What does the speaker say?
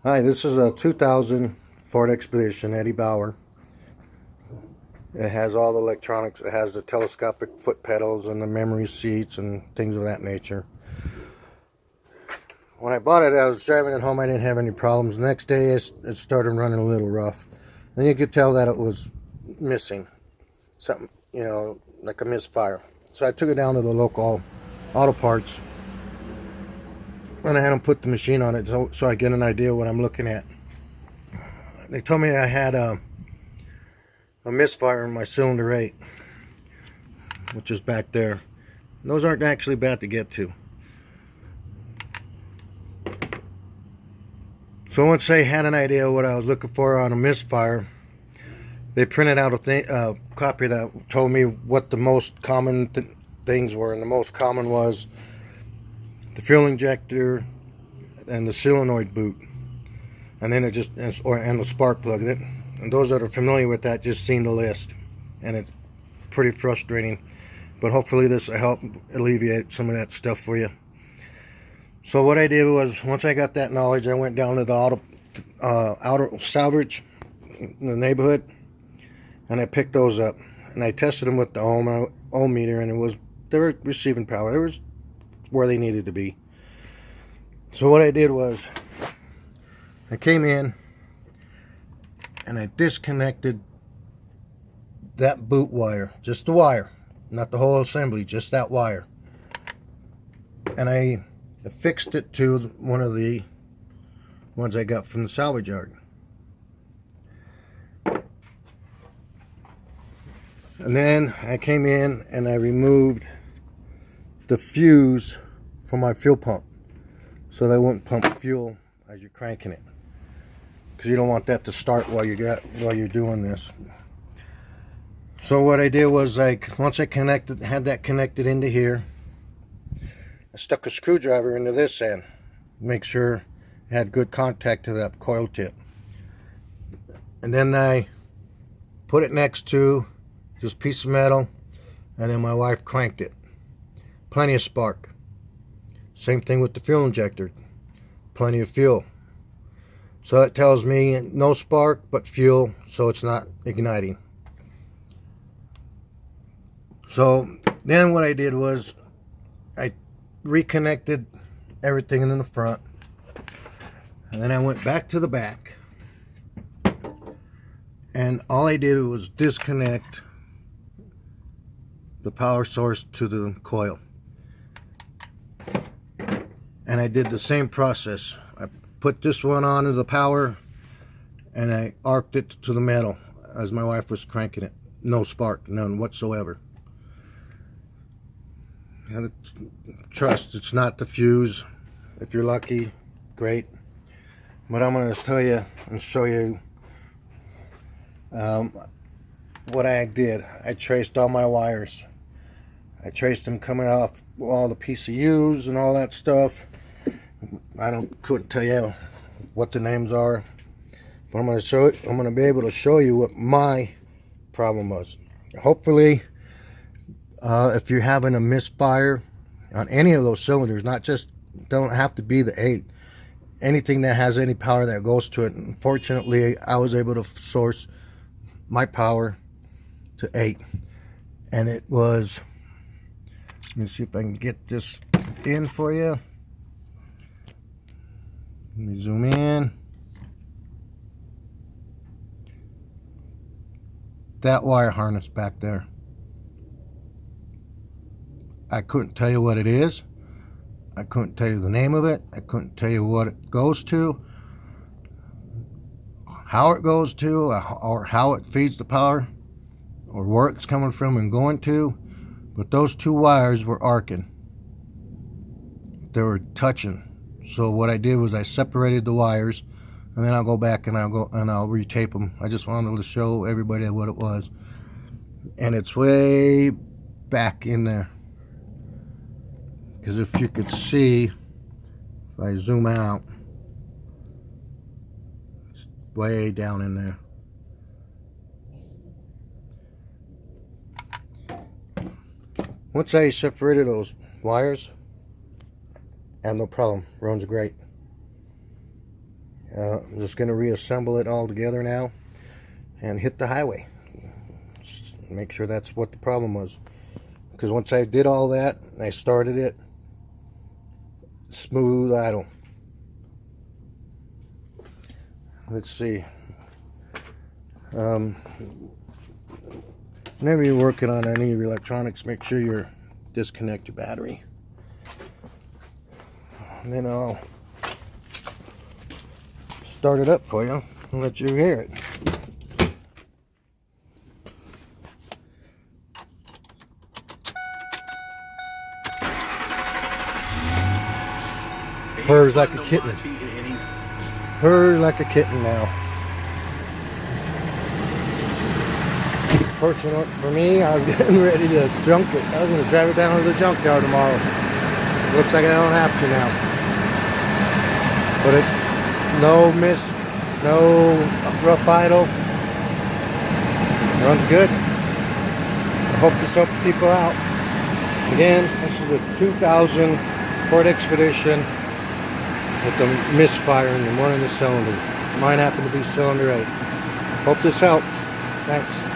Hi, this is a 2000 Ford Expedition, Eddie Bauer. It has all the electronics. It has the telescopic foot pedals and the memory seats and things of that nature. When I bought it, I was driving it home. I didn't have any problems. The next day, it started running a little rough. And you could tell that it was missing something, like a misfire. So I took it down to the local auto parts, and I had them put the machine on it so I get an idea what I'm looking at. They told me I had a misfire in my cylinder 8, which is back there. And those aren't actually bad to get to. So once they had an idea what I was looking for on a misfire, they printed out a copy that told me what the most common things were, and the most common was the fuel injector and the solenoid boot, and then and the spark plug. And those that are familiar with that just seen the list, and it's pretty frustrating. But hopefully this will help alleviate some of that stuff for you. So what I did was, once I got that knowledge, I went down to the auto salvage in the neighborhood, and I picked those up, and I tested them with the ohm meter, and they were receiving power. It was where they needed to be. So what I did was, I came in and I disconnected that boot wire, just the wire, not the whole assembly, just that wire, and I affixed it to one of the ones I got from the salvage yard. And then I came in and I removed the fuse from my fuel pump, so they wouldn't pump fuel as you're cranking it, because you don't want that to start while you're doing this. So what I did was, once I had that connected into here, I stuck a screwdriver into this end, make sure it had good contact to that coil tip, and then I put it next to this piece of metal, and then my wife cranked it. Plenty of spark. Same thing with the fuel injector, plenty of fuel. So that tells me no spark but fuel, so it's not igniting. So then what I did was, I reconnected everything in the front, and then I went back to the back, and all I did was disconnect the power source to the coil. And I did the same process. I put this one onto the power, and I arced it to the metal as my wife was cranking it. No spark, none whatsoever. And trust, it's not the fuse. If you're lucky, great. But I'm going to tell you and show you what I did. I traced all my wires. I traced them coming off all the PCUs and all that stuff. Couldn't tell you what the names are, but I'm going to be able to show you what my problem was. Hopefully, if you're having a misfire on any of those cylinders, don't have to be the 8, anything that has any power that goes to it. Unfortunately, I was able to source my power to 8, and it was, let me see if I can get this in for you. Let me zoom in. That wire harness back there, I couldn't tell you what it is. I couldn't tell you the name of it. I couldn't tell you what it goes to, how it goes to, or how it feeds the power, or where it's coming from and going to. But those two wires were arcing. They were touching. So what I did was I separated the wires, and then I'll go back and I'll retape them. I just wanted to show everybody what it was. And it's way back in there. Because if you could see, if I zoom out, it's way down in there. Once I separated those wires, I have no problem, runs great. I'm just going to reassemble it all together now and hit the highway. Just make sure that's what the problem was. Because once I did all that, I started it, smooth idle. Let's see. Whenever you're working on any of your electronics, make sure you disconnect your battery. And then I'll start it up for you and let you hear it. Purrs like a kitten. Purrs like a kitten now. Fortunate for me, I was getting ready to junk it. I was going to drive it down to the junkyard tomorrow. Looks like I don't have to now. But it's no miss, no rough idle. Runs good. I hope this helps people out. Again, this is a 2000 Ford Expedition with the misfire in one of the cylinders. Mine happened to be cylinder 8. Hope this helps. Thanks.